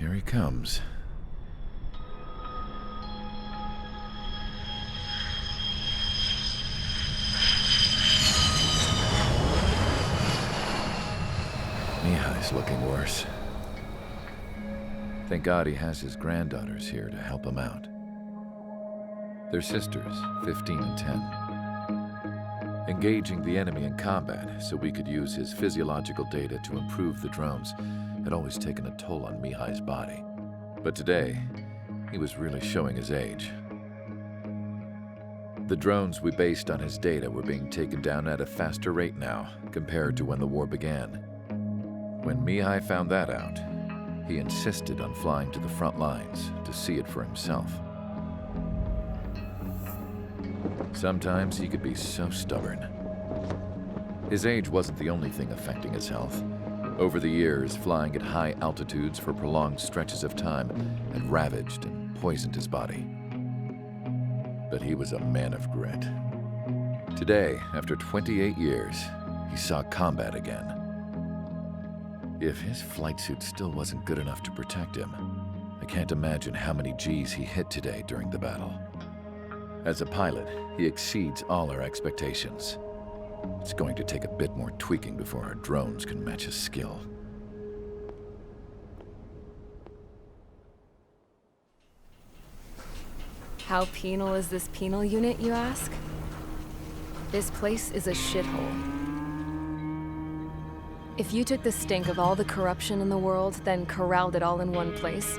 Here he comes. Mihai's looking worse. Thank God he has his granddaughters here to help him out. They're sisters, 15 and 10. Engaging the enemy in combat so we could use his physiological data to improve the drones had always taken a toll on Mihai's body. But today, he was really showing his age. The drones we based on his data were being taken down at a faster rate now compared to when the war began. When Mihai found that out, he insisted on flying to the front lines to see it for himself. Sometimes he could be so stubborn. His age wasn't the only thing affecting his health. Over the years, flying at high altitudes for prolonged stretches of time had ravaged and poisoned his body. But he was a man of grit. Today, after 28 years, he saw combat again. If his flight suit still wasn't good enough to protect him, I can't imagine how many G's he hit today during the battle. As a pilot, he exceeds all our expectations. It's going to take a bit more tweaking before our drones can match his skill. How penal is this penal unit, you ask? This place is a shithole. If you took the stink of all the corruption in the world, then corralled it all in one place,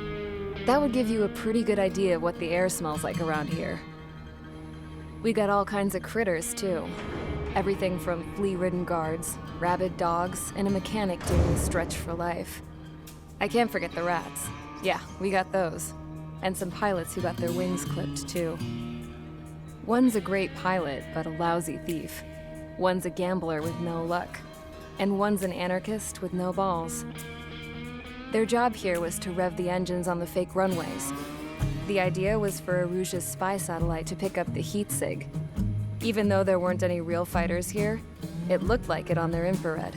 that would give you a pretty good idea of what the air smells like around here. We got all kinds of critters, too. Everything from flea-ridden guards, rabid dogs, and a mechanic doing the stretch for life. I can't forget the rats. Yeah, we got those. And some pilots who got their wings clipped, too. One's a great pilot, but a lousy thief. One's a gambler with no luck. And one's an anarchist with no balls. Their job here was to rev the engines on the fake runways. The idea was for Aruja's spy satellite to pick up the heat sig. Even though there weren't any real fighters here, it looked like it on their infrared.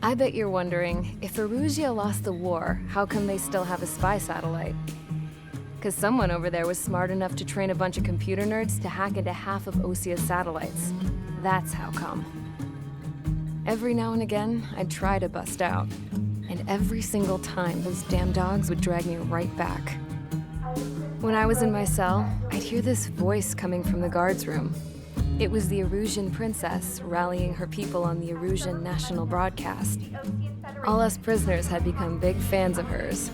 I bet you're wondering, if Aruja lost the war, how come they still have a spy satellite? 'Cause someone over there was smart enough to train a bunch of computer nerds to hack into half of Osia's satellites. That's how come. Every now and again, I'd try to bust out. And every single time, those damn dogs would drag me right back. When I was in my cell, I'd hear this voice coming from the guards room. It was the Erusian princess rallying her people on the Erusian national broadcast. All us prisoners had become big fans of hers.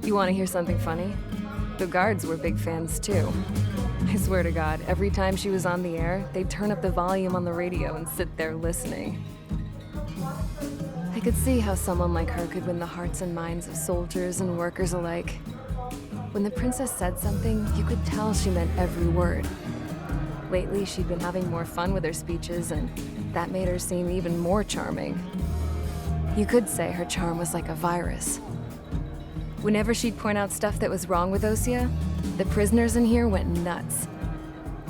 You want to hear something funny? The guards were big fans too. I swear to God, every time she was on the air, they'd turn up the volume on the radio and sit there listening. I could see how someone like her could win the hearts and minds of soldiers and workers alike. When the princess said something, you could tell she meant every word. Lately, she'd been having more fun with her speeches, and that made her seem even more charming. You could say her charm was like a virus. Whenever she'd point out stuff that was wrong with Osia, the prisoners in here went nuts.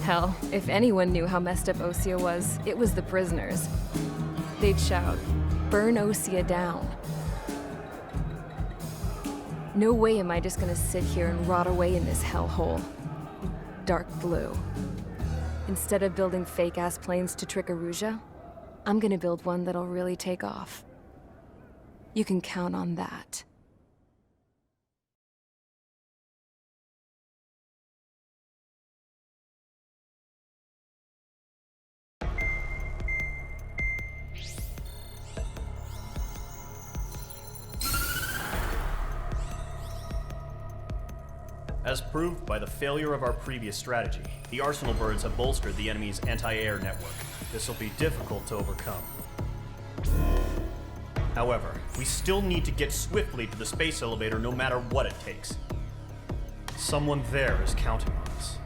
Hell, if anyone knew how messed up Osia was, it was the prisoners. They'd shout, "Burn Osia down." No way am I just gonna sit here and rot away in this hellhole. Dark blue. Instead of building fake-ass planes to trick Aruja, I'm gonna build one that'll really take off. You can count on that. As proved by the failure of our previous strategy, the Arsenal birds have bolstered the enemy's anti-air network. This will be difficult to overcome. However, we still need to get swiftly to the space elevator no matter what it takes. Someone there is counting on us.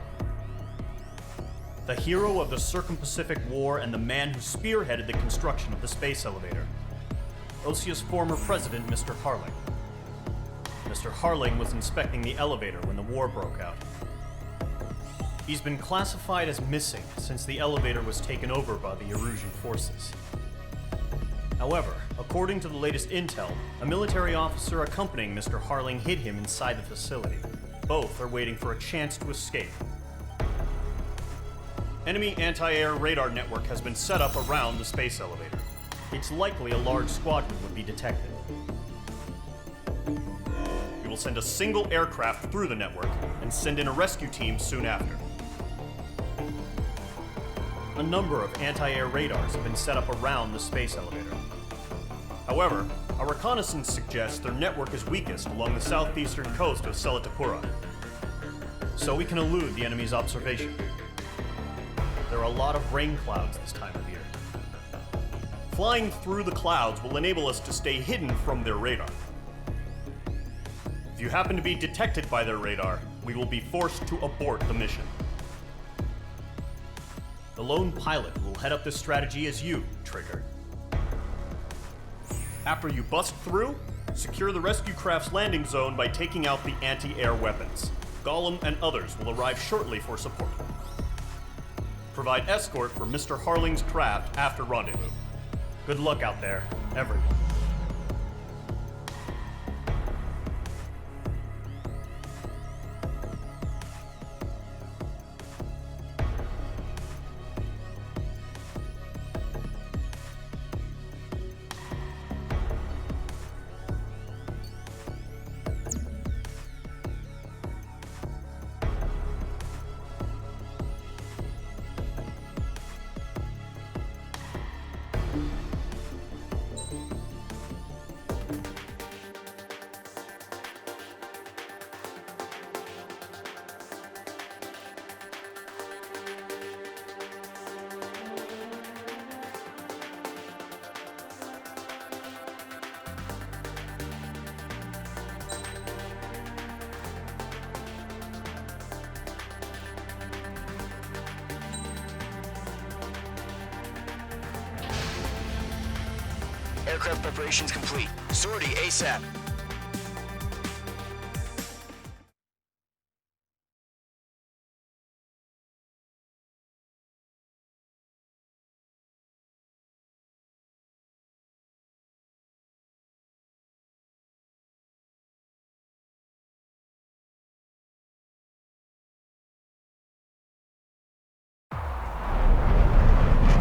The hero of the Circum-Pacific War and the man who spearheaded the construction of the space elevator. Osia's former president, Mr. Harling. Mr. Harling was inspecting the elevator when the war broke out. He's been classified as missing since the elevator was taken over by the Erusian forces. However, according to the latest intel, a military officer accompanying Mr. Harling hid him inside the facility. Both are waiting for a chance to escape. Enemy anti-air radar network has been set up around the space elevator. It's likely a large squadron would be detected. We will send a single aircraft through the network and send in a rescue team soon after. A number of anti-air radars have been set up around the space elevator. However, our reconnaissance suggests their network is weakest along the southeastern coast of Selatapura, so we can elude the enemy's observation. There are a lot of rain clouds this time of year. Flying through the clouds will enable us to stay hidden from their radar. If you happen to be detected by their radar, we will be forced to abort the mission. The lone pilot who will head up this strategy is you, Trigger. After you bust through, secure the rescue craft's landing zone by taking out the anti-air weapons. Gollum and others will arrive shortly for support. Provide escort for Mr. Harling's craft after rendezvous. Good luck out there, everyone. Aircraft preparations complete. Sortie ASAP.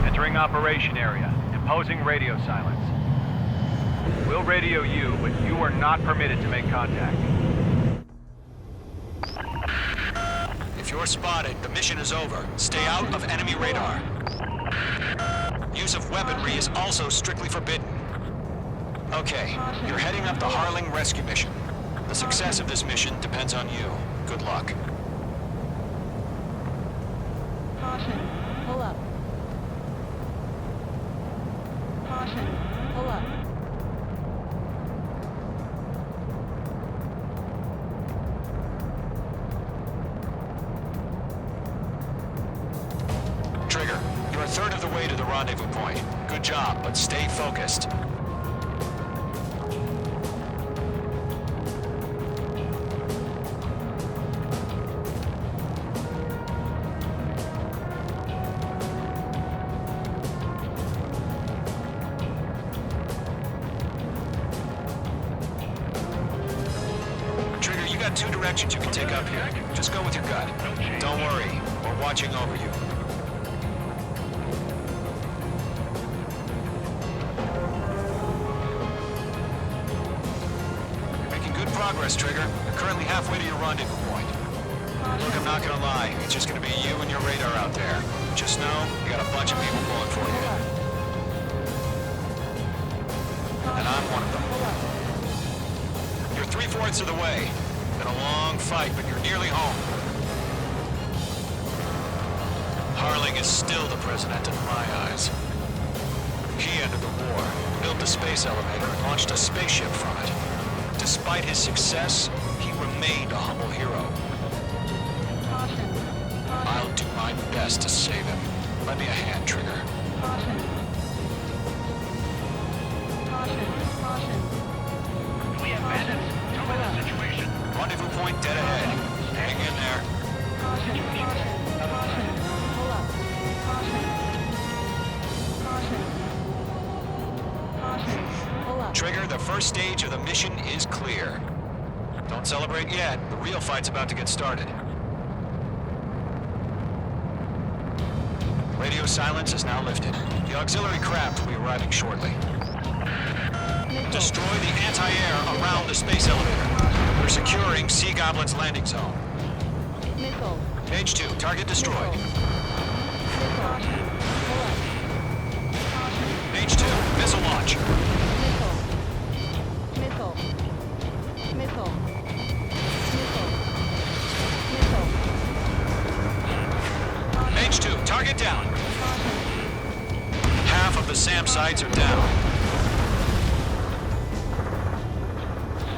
Entering operation area. Imposing radio silence. We'll radio you, but you are not permitted to make contact. If you're spotted, the mission is over. Stay out of enemy radar. Use of weaponry is also strictly forbidden. Okay, you're heading up the Harling rescue mission. The success of this mission depends on you. Good luck. Caution, pull up. Caution, pull up. Trigger, you're a third of the way to the rendezvous point. Good job, but stay focused. Trigger, you got two directions you can take up here. Just go with your gut. Don't worry, we're watching over you. Progress, Trigger. You're currently halfway to your rendezvous point. Look, I'm not gonna lie. It's just gonna be you and your radar out there. Just know, you got a bunch of people pulling for you. And I'm one of them. You're 3/4 of the way. Been a long fight, but you're nearly home. Harling is still the president in my eyes. He ended the war, built the space elevator, and launched a spaceship from it. Despite his success, he remained a humble hero. I'll do my best to save him. Lend me a hand, Trigger. We have bandits. Tell me the situation. Rendezvous point dead ahead. Hang in there. Trigger, the first stage of the mission is clear. Don't celebrate yet. The real fight's about to get started. Radio silence is now lifted. The auxiliary craft will be arriving shortly. Destroy the anti-air around the space elevator. We're securing Sea Goblin's landing zone. Missile. Page 2, target destroyed. Missile. Pull up. Page 2, missile launch. Missile. Missile. Missile. Missile. Missile. Page 2, target down. Half of the SAM sites are down.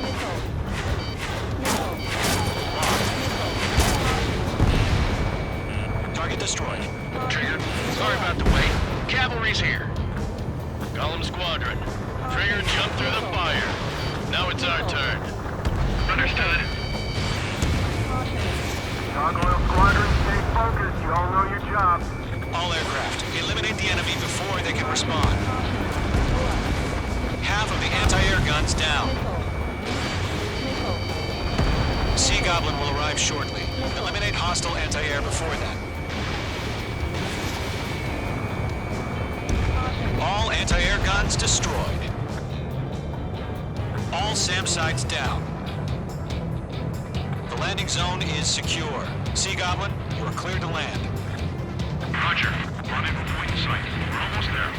Missile. Missile. Target destroyed. Trigger, sorry about the wait. Cavalry's here. Golem Squadron. Trigger jumped through the fire. Now it's our turn. Understood. Gargoyle Squadron, stay focused. You all know your job. All aircraft, eliminate the enemy before they can respond. Half of the anti-air guns down. Sea Goblin will arrive shortly. Eliminate hostile anti-air before that. All anti-air guns destroyed. All SAM sites down. The landing zone is secure. Sea Goblin, you are cleared to land. Roger. Rendezvous point in sight. We're almost there.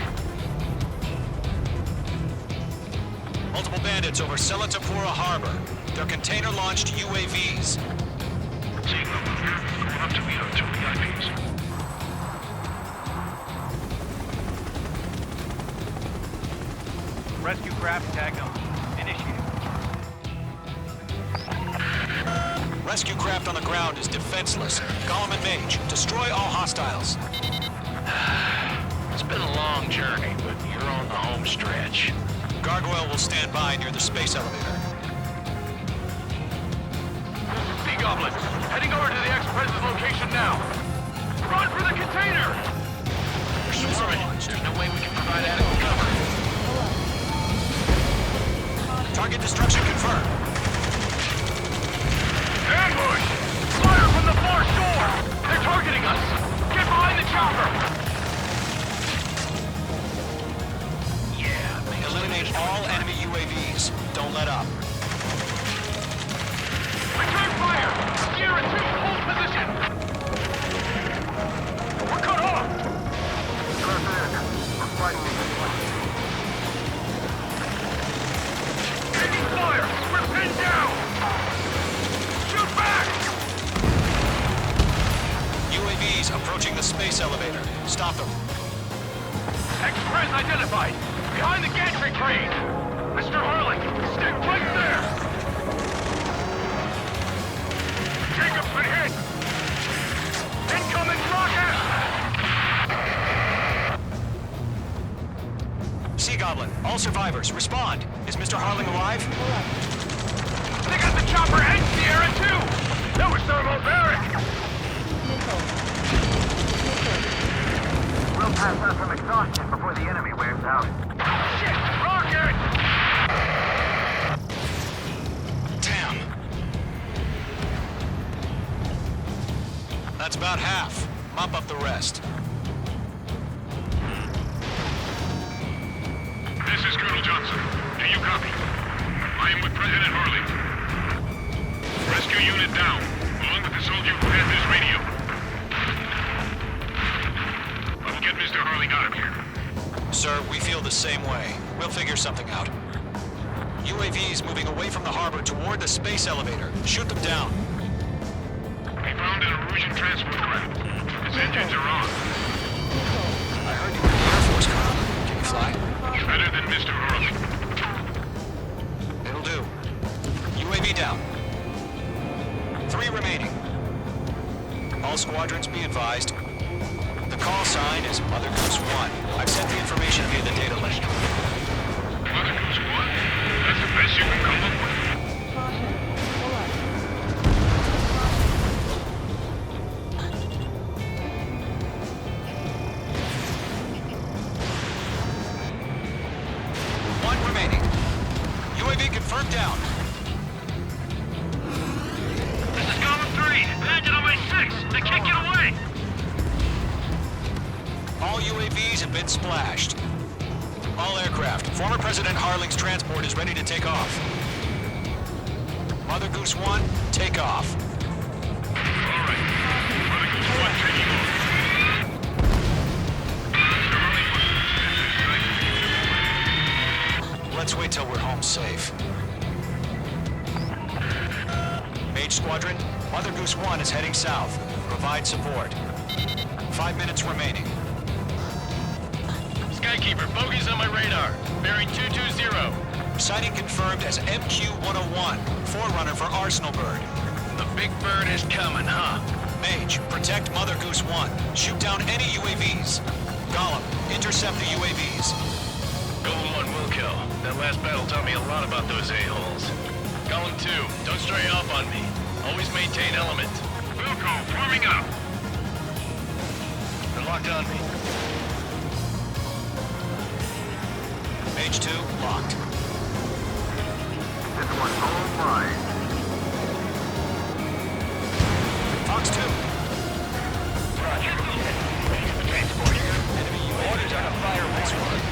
Multiple bandits over Selatapura Harbor. They're container-launched UAVs. Seeing them up here. Going up to meet our 2 VIPs. Rescue craft tagged on. Initiated. Rescue craft on the ground is defenseless. Golem and Mage, destroy all hostiles. It's been a long journey, but you're on the home stretch. Gargoyle will stand by near the space elevator. Sea Goblin, heading over to the Express's location now. Run for the container! We're swarming. There's no way we can provide adequate cover. Target destruction confirmed. Ambush! Fire from the far shore! They're targeting us! Get behind the chopper! Yeah, Eliminate all enemy UAVs. Don't let up. return fire! Sierra 2, hold position! We're cut off! Taking fire! We're pinned down! Shoot back! UAVs approaching the space elevator. Stop them. Express identified! Behind the gantry crane! Mr. Harling, stay right there! Jacob's been hit! Incoming rocket! Sea Goblin, all survivors, respond. Is Mr. Harling alive? They got the chopper and Sierra too! That was thermobaric! We'll pass out some exhaustion before the enemy wears out. Shit! Rocket! Damn. That's about half. Mop up the rest. This is Colonel Johnson. Do you copy? I am with President Harley. Rescue unit down, along with the soldier who has this radio. I will get Mr. Harley out of here. Sir, we feel the same way. We'll figure something out. UAVs moving away from the harbor toward the space elevator. Shoot them down. We found an Erusian transport craft. Its engines are on. I heard you were in the Air Force, Colonel. Can you fly? Better than Mr. Harley. It'll do. UAV down. 3 remaining. All squadrons be advised. The call sign is Mother Goose 1. I've sent the information via the data link. Mother Goose 1? That's the best you can come up with. Caution. Pull up. Confirmed down. This is Column 3. Landed on my 6. I can't get away. All UAVs have been splashed. All aircraft. Former President Harling's transport is ready to take off. Mother Goose 1, take off. All right. Mother Goose 1 taking off. Let's wait till we're home safe. Mage Squadron, Mother Goose 1 is heading south. Provide support. 5 minutes remaining. Skykeeper, bogeys on my radar. Bearing 220. Sighting confirmed as MQ-101, forerunner for Arsenal Bird. The big bird is coming, huh? Mage, protect Mother Goose 1. Shoot down any UAVs. Gollum, intercept the UAVs. Golem 1 will kill. That last battle taught me a lot about those a-holes. Golem 2, don't stray off on me. Always maintain element. Wilco, forming up. They're locked on me. Mage 2, locked. This one's all mine. Fox 2. Roger. Transport. Enemy UAV on fire this one.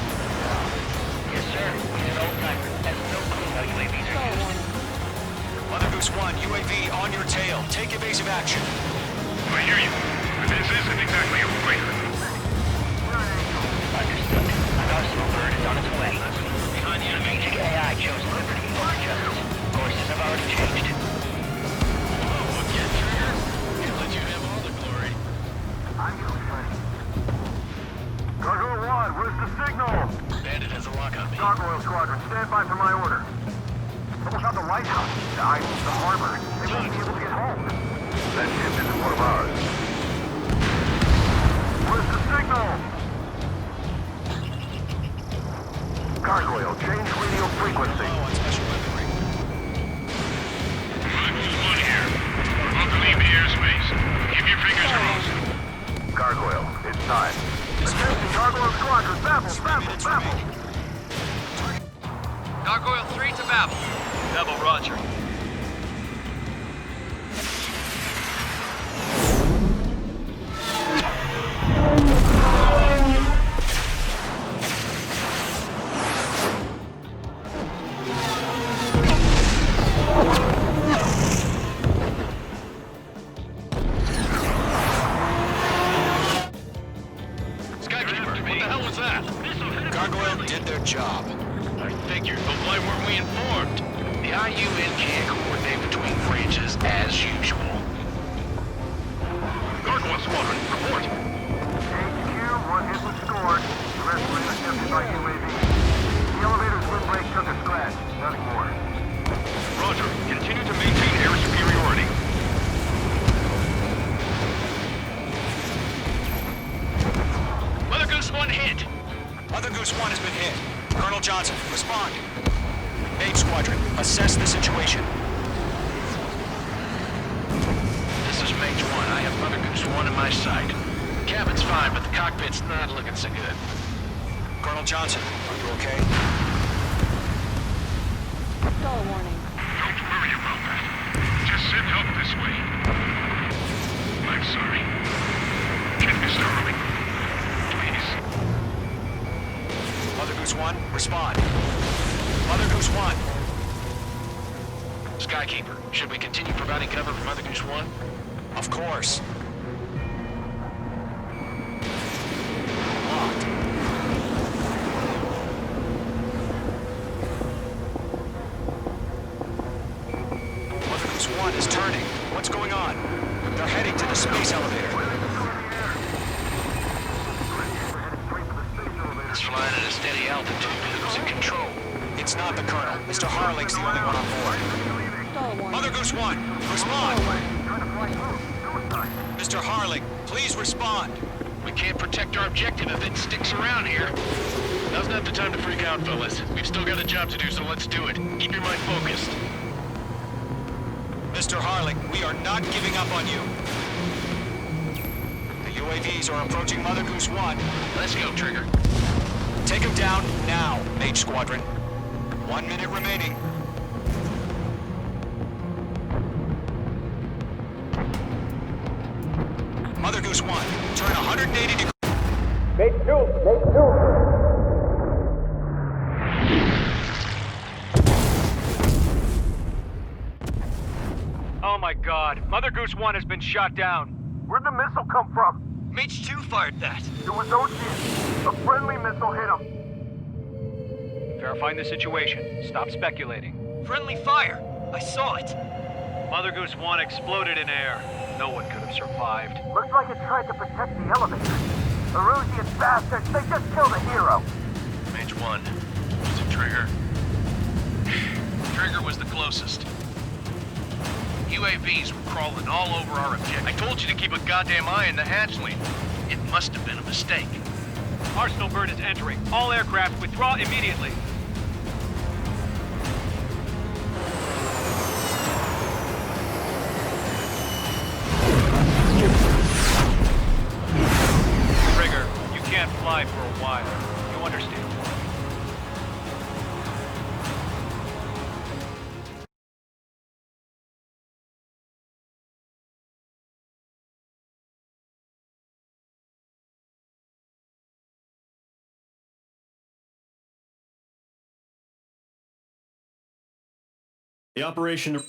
Yes, sir. He's an old-timer. Has no clue how UAVs are used. Mother Goose 1, UAV on your tail. Take evasive action. I hear you. But this isn't exactly a fighter. Understood. An Arsenal Bird is on its way. Behind the enemy. QAI chose liberty over justice. Courses have already changed. Oh, again, Trigger? Can't let you have all the glory. Cargo 1, where's the signal? Bandit has a lock on me. Gargoyle Squadron, stand by for my order. Someone shot the lighthouse, the harbor. They won't be able to get home. That ship isn't one of ours. Where's the signal? Gargoyle, change radio frequency. Oh, on special weaponry. Mother 1 here. About to leave the airspace. Keep your fingers crossed. Gargoyle, it's time. Attention, Gargoyle Squadron, babble, 3 babble, minutes babble. remaining. Gargoyle 3 to Babel. Babel, roger. Skykeeper, what the hell was that? Gargoyle did their job. I figured, but why weren't we informed? The IUN can't coordinate between branches as usual. Gargoyle Squadron, report. HQ, one hit was scored. The rest were intercepted by UAV. The elevator's windbreak took a scratch. Nothing more. Roger. Continue to maintain air superiority. Mother Goose 1 hit. Mother Goose 1 has been hit. Colonel Johnson, respond. Mage Squadron, assess the situation. This is Mage 1. I have Mother Goose 1 in my sight. Cabin's fine, but the cockpit's not looking so good. Colonel Johnson, are you okay? Stall warning. Don't worry about that. Just send help this way. I'm sorry. Get Mr. Hori. Please. Mother Goose 1, respond. Mother Goose 1. Skykeeper, should we continue providing cover for Mother Goose 1? Of course. Locked. Mother Goose 1 is turning. What's going on? They're heading to the space elevator. It's flying at a steady altitude. Who's in control? It's not the Colonel. Mr. Harling's the only one on board. Stall warning. Mother Goose 1, respond! Mr. Harling, please respond. We can't protect our objective if it sticks around here. Now's not the time to freak out, fellas. We've still got a job to do, so let's do it. Keep your mind focused. Mr. Harling, we are not giving up on you. The UAVs are approaching Mother Goose 1. Let's go, Trigger. Take him down now, Mage Squadron. 1 minute remaining. Goose 1, turn 180 degrees. Oh my god. Mother Goose 1 has been shot down. Where'd the missile come from? Mage 2 fired that. It was Ocean. A friendly missile hit him. Verifying the situation. Stop speculating. Friendly fire. I saw it. Mother Goose 1 exploded in air. No one could have survived. Looks like it tried to protect the elevator. Erusian bastards, they just killed a hero. Mage 1. Was it Trigger? Trigger was the closest. UAVs were crawling all over our objective. I told you to keep a goddamn eye on the hatchling. It must have been a mistake. Arsenal bird is entering. All aircraft withdraw immediately. Trigger, you can't fly for a while. You understand? The operation